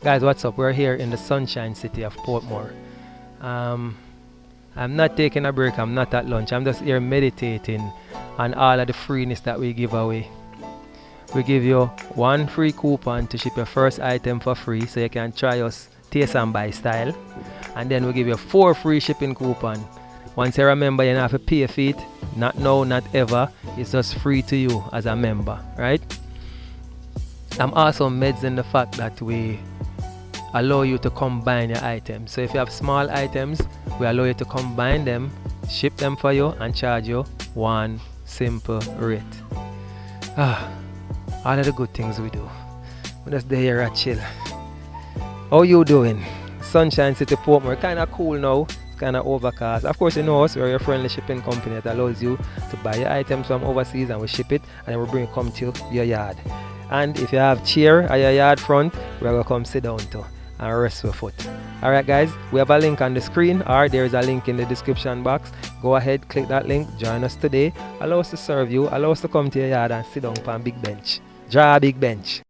Guys, what's up? We're here in the sunshine city of Portmore. I'm not taking a break, I'm not at lunch, I'm just here meditating on all of the freeness that we give away. We give you one free coupon to ship your first item for free so you can try us taste and buy style. And then we give you 4 free shipping coupon. Once you remember, you don't have to pay for it. Not now, not ever. It's just free to you as a member, right? I'm also meds in the fact that we allow you to combine your items. So if you have small items, we allow you to combine them, ship them for you, and charge you one simple rate. All of the good things we do. We just there here at chill. How you doing? Sunshine City Portmore, kind of cool now. It's kind of overcast. Of course, you know us. We're your friendly shipping company that allows you to buy your items from overseas and we ship it and then we bring it come to your yard. And if you have chair at your yard front, we're going to come sit down too and rest your foot. Alright guys, we have a link on the screen or there is a link in the description box. Go ahead, click that link, join us today. Allow us to serve you, allow us to come to your yard and sit down on a big bench. Draw a big bench.